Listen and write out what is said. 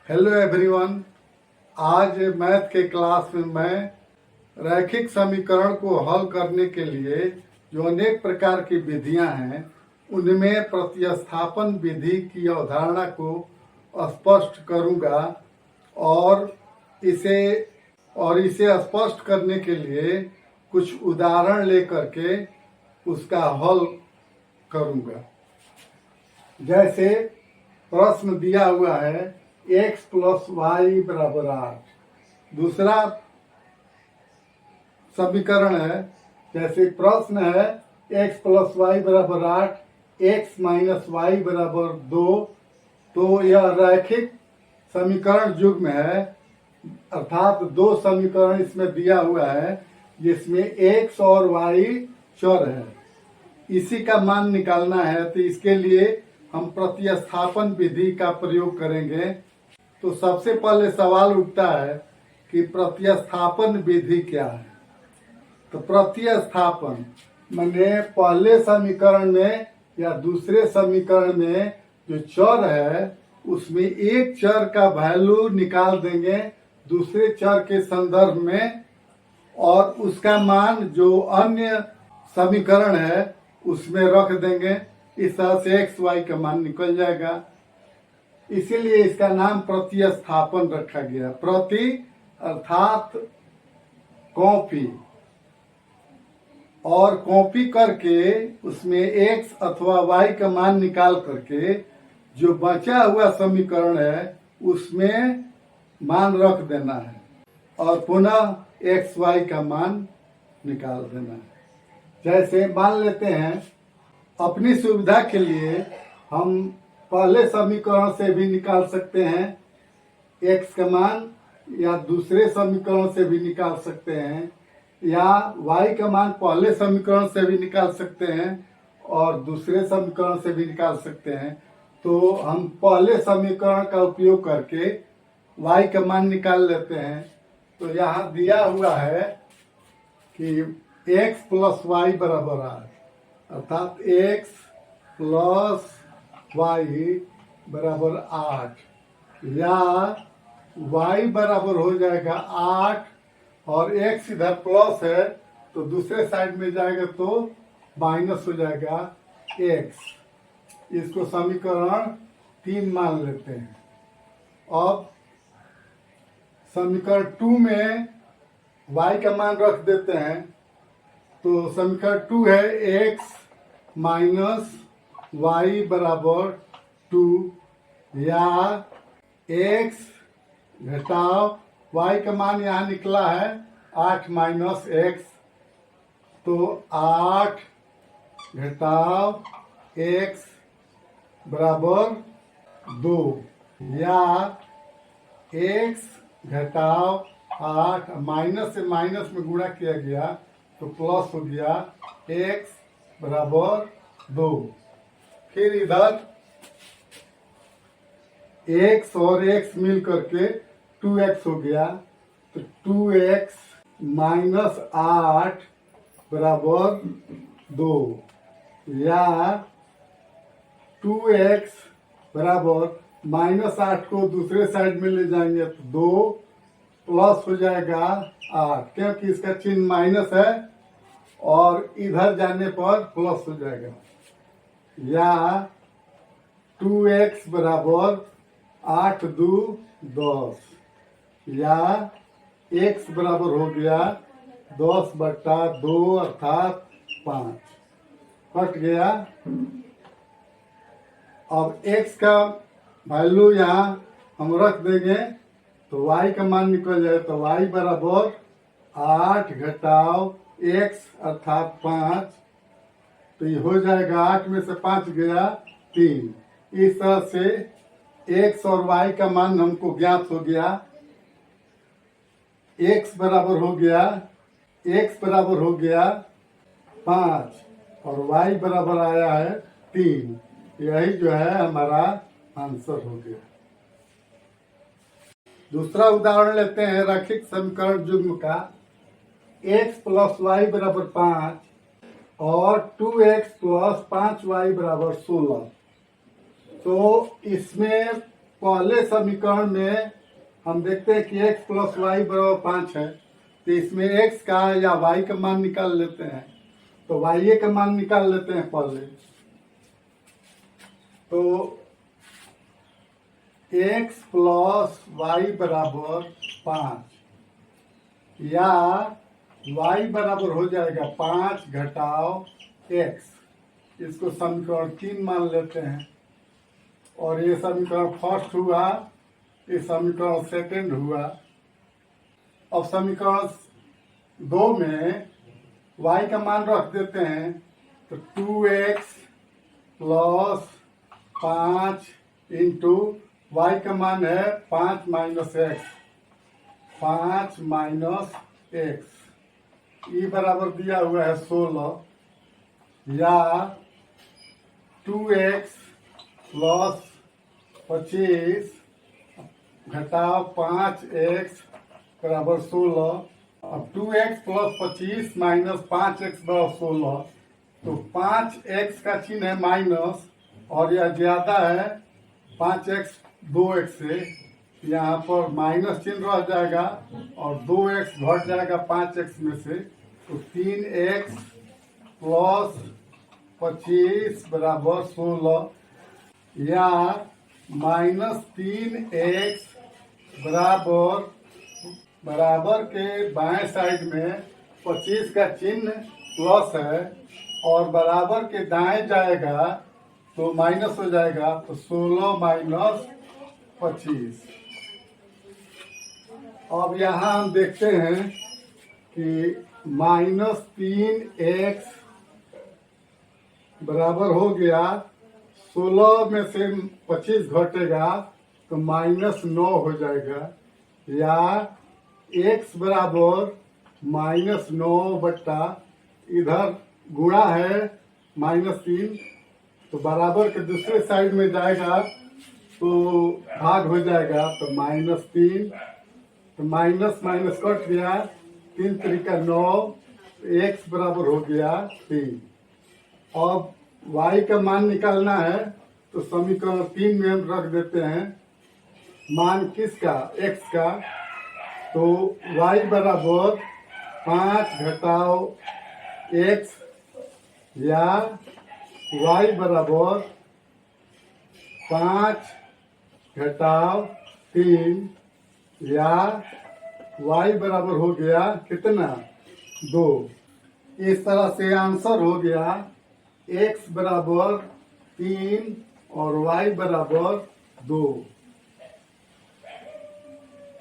Hello everyone. आज math के class में मैं रैखिक समीकरण को हल करने के लिए जो अनेक प्रकार की विधियां हैं उनमें प्रतिस्थापन विधि की अवधारणा को स्पष्ट करूंगा और इसे स्पष्ट करने के लिए कुछ उदाहरण लेकर के उसका हल करूंगा। जैसे प्रश्न दिया हुआ है x प्लस वाई बराबर 8। दूसरा समीकरण है, जैसे प्रश्न है x प्लस वाई बराबर 8, x माइनस वाई बराबर 2। तो यह रैखिक समीकरण युग्म है, अर्थात दो समीकरण इसमें दिया हुआ है जिसमें x और y चर है। इसी का मान निकालना है, तो इसके लिए हम प्रतिस्थापन विधि का प्रयोग करेंगे। तो सबसे पहले सवाल उठता है कि प्रतिस्थापन विधि क्या है। तो प्रतिस्थापन माने पहले समीकरण में या दूसरे समीकरण में जो चर है उसमें एक चर का वैल्यू निकाल देंगे दूसरे चर के संदर्भ में, और उसका मान जो अन्य समीकरण है उसमें रख देंगे। इस तरह से एक्स वाई का मान निकल जाएगा। इसीलिए इसका नाम प्रतिस्थापन रखा गया। प्रति अर्थात कॉपी, और कॉपी करके उसमें एक्स अथवा वाई का मान निकाल करके जो बचा हुआ समीकरण है उसमें मान रख देना है और पुनः एक्स वाई का मान निकाल देना है। जैसे मान लेते हैं, अपनी सुविधा के लिए हम पहले समीकरण से भी निकाल सकते हैं x का मान, या दूसरे समीकरण से भी निकाल सकते हैं, या y का मान पहले समीकरण से भी निकाल सकते हैं और दूसरे समीकरण से भी निकाल सकते हैं। तो हम पहले समीकरण का उपयोग करके y का मान निकाल लेते हैं। तो यहाँ दिया हुआ है कि x प्लस वाई बराबर 8, अर्थात x प्लस वाई बराबर 8, या y बराबर हो जाएगा 8 और x इधर प्लस है तो दूसरे साइड में जाएगा तो माइनस हो जाएगा x। इसको समीकरण 3 मान लेते हैं। अब समीकरण 2 में y का मान रख देते हैं। तो समीकरण 2 है x माइनस वाई बराबर 2, या x घटाव y का मान यहाँ निकला है 8 माइनस x, तो 8 घटाव x बराबर 2, या x घटाव 8 माइनस से माइनस में गुणा किया गया तो प्लस हो गया x बराबर 2। फिर इधर x और x मिल करके 2x हो गया, तो 2x माइनस 8 बराबर 2, या 2x बराबर माइनस 8 को दूसरे साइड में ले जाएंगे तो 2 प्लस हो जाएगा 8, क्योंकि इसका चिन्ह माइनस है और इधर जाने पर प्लस हो जाएगा, या 2x बराबर 8 2 10, या x बराबर हो गया 10/2 अर्थात 5, कट गया। अब x का वैल्यू यहाँ हम रख देंगे तो y का मान निकल जाए, तो y बराबर 8 घटाव x अर्थात 5, तो ये हो जाएगा 8 में से 5 गया 3। इस तरह से x और y का मान हमको ज्ञात हो गया। x बराबर हो गया 5 और y बराबर आया है 3। यही जो है हमारा आंसर हो गया। दूसरा उदाहरण लेते हैं रैखिक समीकरण युग्म का। x प्लस वाई बराबर 5 और 2x प्लस 5y बराबर 16। तो इसमें पहले समीकरण में हम देखते हैं कि x प्लस वाई बराबर 5 है, तो इसमें x का या y का मान निकाल लेते हैं। तो y का मान निकाल लेते हैं पहले। तो x प्लस वाई बराबर 5 या y बराबर हो जाएगा 5 घटाओ x। इसको समीकरण 3 मान लेते हैं। और ये समीकरण फर्स्ट हुआ, ये समीकरण सेकंड हुआ। अब समीकरण 2 में y का मान रख देते हैं। तो 2x प्लस 5 इंटू y का मान है 5 माइनस एक्स, 5 माइनस एक्स। ई बराबर दिया हुआ है 16 या 2x प्लस 25 घटाओ 5x बराबर 16। अब 2x प्लस 25 माइनस 5x बराबर 16। तो 5x का चिन्ह है माइनस और यह ज्यादा है 5x 2x से, यहाँ पर माइनस चिन्ह रह जाएगा और 2x घट जाएगा 5x में से। तो 3x प्लस 25 बराबर 16 या माइनस 3x बराबर के बाएं साइड में 25 का चिन्ह प्लस है और बराबर के दाएं जाएगा तो माइनस हो जाएगा। तो 16 माइनस 25। अब यहाँ हम देखते हैं कि माइनस 3x बराबर हो गया 16 में से 25 घटेगा तो माइनस 9 हो जाएगा, या x बराबर माइनस 9 बट्टा इधर गुणा है माइनस 3, तो बराबर के दूसरे साइड में जाएगा तो भाग हो जाएगा। तो माइनस 3, तो माइनस माइनस कट गया, 3 तरीका 9, x बराबर हो गया 3। अब y का मान निकालना है तो समीकरण 3 में हम रख देते हैं मान किसका, x का। तो y बराबर 5 घटाओ x या y बराबर 5 घटाओ 3 या y बराबर हो गया कितना 2। इस तरह से आंसर हो गया x बराबर 3 और y बराबर 2।